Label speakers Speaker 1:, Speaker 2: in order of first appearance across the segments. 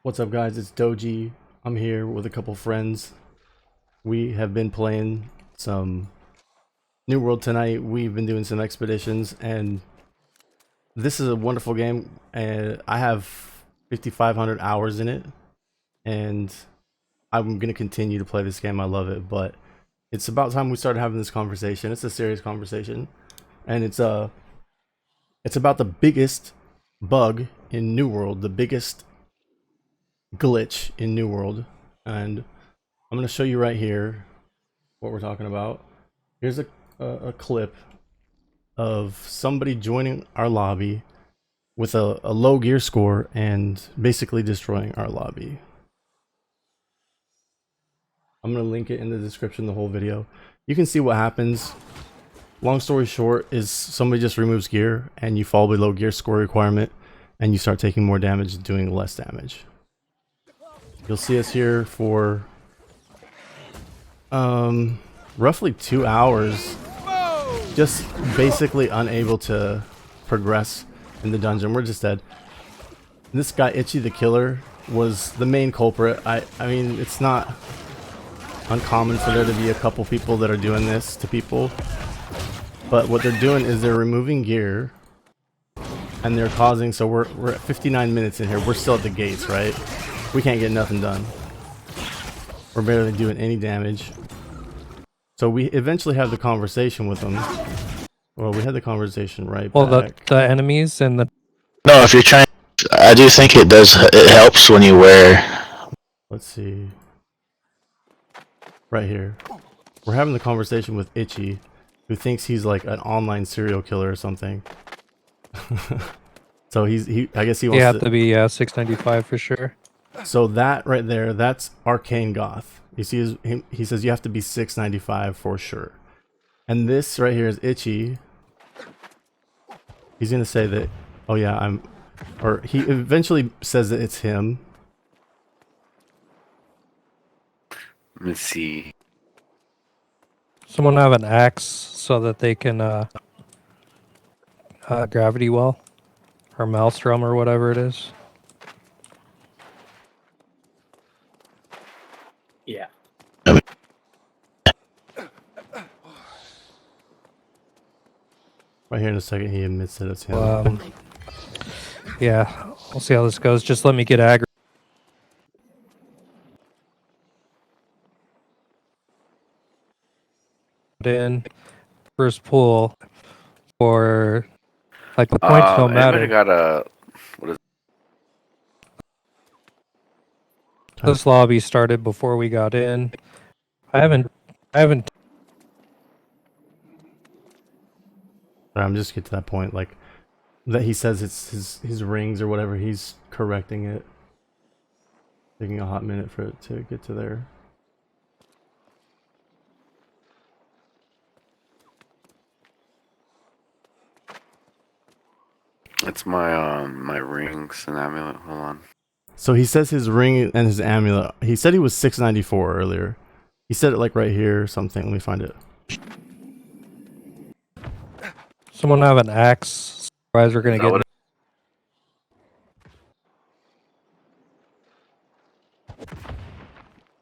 Speaker 1: What's up, guys? It's Doji. I'm here with a couple friends. We have been playing some New World tonight. We've been doing some expeditions, and this is a wonderful game. And I have 5,500 hours in it, and I'm gonna continue to play this game. I love it, but it's about time we started having this conversation. It's a serious conversation, and it's about the biggest bug in New World, the biggest glitch in New World, and I'm going to show you right here what we're talking about. Here's a clip of somebody joining our lobby with a low gear score and basically destroying our lobby. I'm going to link it in the description, the whole video. You can see what happens. Long story short is somebody just removes gear and you fall below gear score requirement and you start taking more damage, doing less damage. You'll see us here for roughly 2 hours, just basically unable to progress in the dungeon. We're just dead. This guy, Itchy the Killer, was the main culprit. I mean, it's not uncommon for there to be a couple people that are doing this to people, but what they're doing is they're removing gear and they're causing, so we're at 59 minutes in here. We're still at the gates, right? We can't get nothing done. We're barely doing any damage. So we eventually have the conversation with them. Well, we had the conversation right back.
Speaker 2: The enemies and the...
Speaker 3: No, if you're trying... I do think it does... It helps when you wear...
Speaker 1: Let's see. Right here. We're having the conversation with Itchy, who thinks he's like an online serial killer or something. So I guess he wants
Speaker 2: You have to be 695 for sure.
Speaker 1: So that right there, that's Arcane Goth. You see, he says you have to be 695 for sure. And this right here is Itchy. He's gonna say that, oh yeah, or he eventually says that it's him.
Speaker 4: Let me see.
Speaker 2: Someone have an axe so that they can gravity well, or maelstrom or whatever it is.
Speaker 5: Yeah.
Speaker 1: Right here in a second, he admits that it's him.
Speaker 2: Yeah, we'll see how this goes. Just let me get aggro. In first pool, or like the points don't matter.
Speaker 4: Got a... What is...
Speaker 2: This lobby started before we got in. I haven't.
Speaker 1: I'm just get to that point, like that he says it's his rings or whatever. He's correcting it. Taking a hot minute for it to get to there.
Speaker 4: It's my my rings and amulet. Hold on.
Speaker 1: So he says his ring and his amulet. He said he was 694 earlier. He said it like right here or something. Let me find it.
Speaker 2: Someone have an axe. Otherwise, we're gonna get.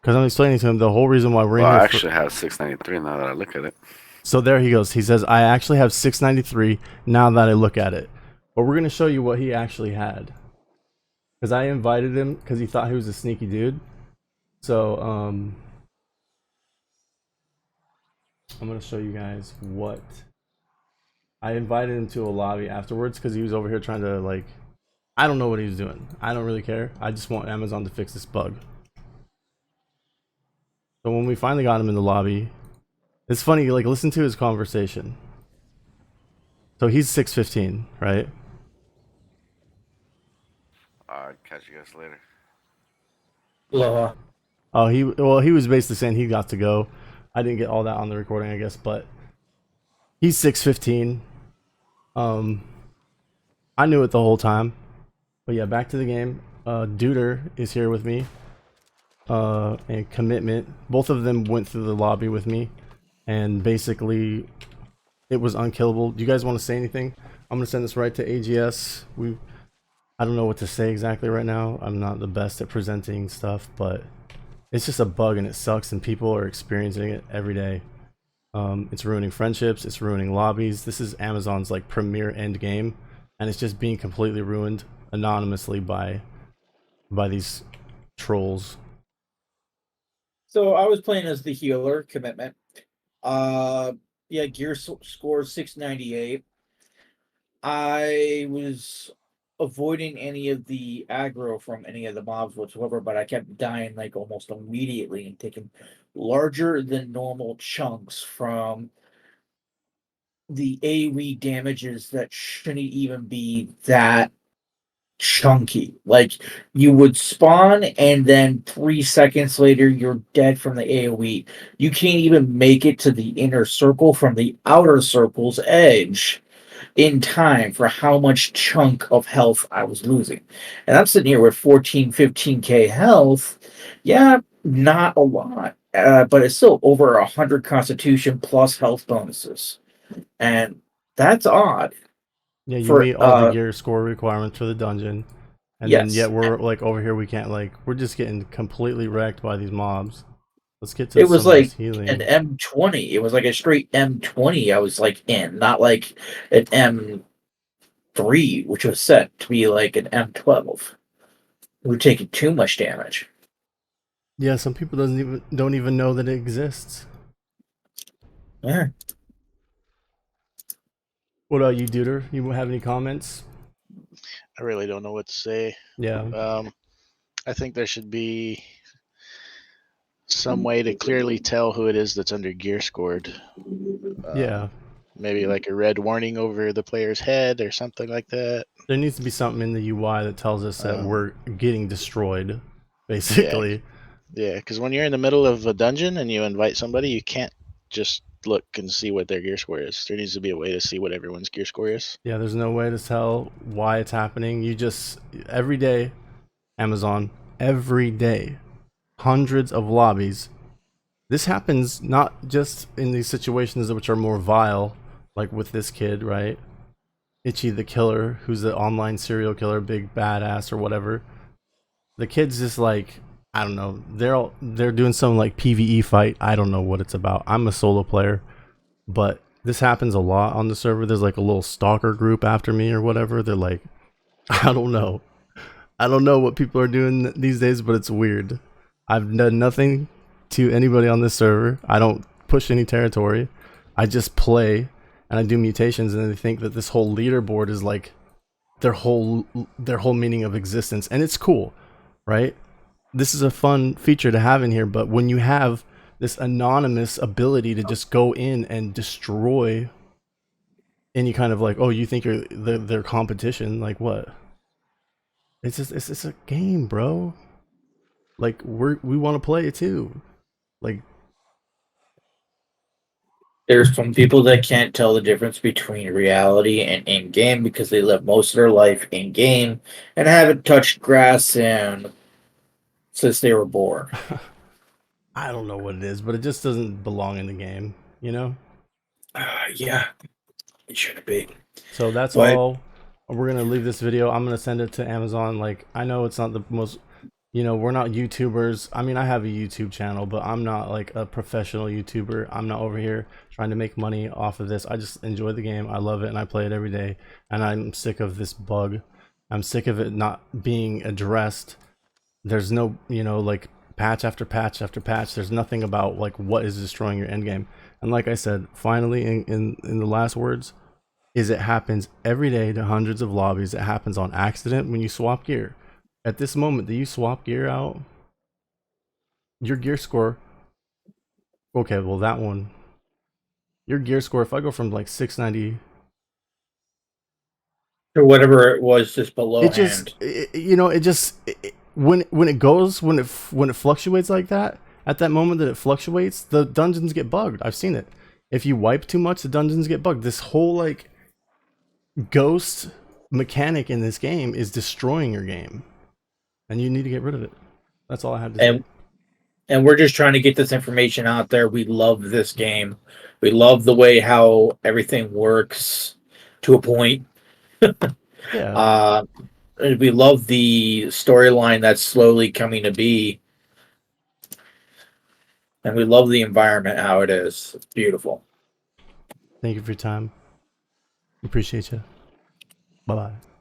Speaker 1: Because I'm explaining to him the whole reason why we're
Speaker 4: Well,
Speaker 1: in here.
Speaker 4: I actually have 693 now that I look at it.
Speaker 1: So there he goes. He says, I actually have 693 now that I look at it. But we're going to show you what he actually had. Because I invited him because he thought he was a sneaky dude. So, I'm going to show you guys what. I invited him to a lobby afterwards because he was over here trying to, like, I don't know what he was doing. I don't really care. I just want Amazon to fix this bug. So when we finally got him in the lobby, it's funny, like, listen to his conversation. So he's 615, right?
Speaker 4: Catch you guys later.
Speaker 5: Aloha.
Speaker 1: Oh, he was basically saying he got to go. I didn't get all that on the recording, I guess, but he's 615. I knew it the whole time. But yeah, back to the game. Duder is here with me. And Commitment. Both of them went through the lobby with me. And basically, it was unkillable. Do you guys want to say anything? I'm going to send this right to AGS. I don't know what to say exactly right now. I'm not the best at presenting stuff, but it's just a bug and it sucks, and people are experiencing it every day. It's ruining friendships. It's ruining lobbies. This is Amazon's like premier end game, and it's just being completely ruined anonymously by these trolls.
Speaker 5: So I was playing as the healer, commitment. Yeah, score 698. I was avoiding any of the aggro from any of the mobs whatsoever, but I kept dying like almost immediately and taking larger than normal chunks from the AoE damages that shouldn't even be that chunky. Like you would spawn and then 3 seconds later you're dead from the AoE. You can't even make it to the inner circle from the outer circle's edge in time for how much chunk of health I was losing. And I'm sitting here with 14, 15k health. Yeah, not a lot. But it's still over 100 constitution plus health bonuses. And that's odd.
Speaker 1: Yeah, you
Speaker 5: For
Speaker 1: meet all the gear score requirements for the dungeon, and then
Speaker 5: yes.
Speaker 1: yet we're like over here. We can't like we're just getting completely wrecked by these mobs. Let's get to
Speaker 5: It was
Speaker 1: some of this
Speaker 5: like
Speaker 1: healing.
Speaker 5: an M20. It was like a straight M20 I was like in, not like an M3, which was set to be like an M12. We were taking too much damage.
Speaker 1: Yeah, some people don't even know that it exists.
Speaker 5: Yeah.
Speaker 1: What about you, Duder? You have any comments?
Speaker 3: I really don't know what to say.
Speaker 1: Yeah.
Speaker 3: I think there should be some way to clearly tell who it is that's under gear scored.
Speaker 1: Yeah.
Speaker 3: Maybe like a red warning over the player's head or something like that.
Speaker 1: There needs to be something in the UI that tells us that we're getting destroyed, basically.
Speaker 3: Yeah, because when you're in the middle of a dungeon and you invite somebody, you can't just look and see what their gear score is. There needs to be a way to see what everyone's gear score is.
Speaker 1: Yeah, there's no way to tell why it's happening. You just, every day, Amazon, every day, hundreds of lobbies. This happens not just in these situations which are more vile, like with this kid, right? Itchy the killer, who's the online serial killer, big badass or whatever. The kid's just like, I don't know. They're doing some like PvE fight. I don't know what it's about. I'm a solo player, but this happens a lot on the server. There's like a little stalker group after me or whatever. They're like, I don't know. I don't know what people are doing these days, but it's weird. I've done nothing to anybody on this server. I don't push any territory. I just play and I do mutations, and they think that this whole leaderboard is like their whole meaning of existence, and it's cool, right? This is a fun feature to have in here, but when you have this anonymous ability to just go in and destroy any kind of like, oh, you think you're their competition, like what? It's just a game, bro. Like we want to play it too. Like
Speaker 5: There's some people that can't tell the difference between reality and in-game because they live most of their life in-game and haven't touched grass since they were born.
Speaker 1: I don't know what it is, but it just doesn't belong in the game, you know?
Speaker 5: Yeah, it shouldn't be.
Speaker 1: So that's
Speaker 5: But-
Speaker 1: all. We're gonna leave this video. I'm gonna send it to Amazon. Like, I know it's not the most, you know, we're not YouTubers. I mean, I have a YouTube channel, but I'm not like a professional YouTuber. I'm not over here trying to make money off of this. I just enjoy the game. I love it, and I play it every day. And I'm sick of this bug. I'm sick of it not being addressed. There's no, you know, like patch after patch after patch. There's nothing about like what is destroying your endgame. And like I said, finally, in the last words, is it happens every day to hundreds of lobbies. It happens on accident when you swap gear. At this moment that you swap gear out, your gear score, okay, well that one, your gear score, if I go from like 690
Speaker 5: or whatever it was just below
Speaker 1: it just you know, it just when it goes, when it fluctuates like that, at that moment that it fluctuates, the dungeons get bugged. I've seen it. If you wipe too much, the dungeons get bugged. This whole like ghost mechanic in this game is destroying your game, and you need to get rid of it. That's all I have to say.
Speaker 5: And we're just trying to get this information out there. We love this game. We love the way how everything works to a point.
Speaker 1: Yeah.
Speaker 5: we love the storyline that's slowly coming to be, and we love the environment how it is. It's beautiful.
Speaker 1: Thank you for your time. Appreciate you. Bye bye.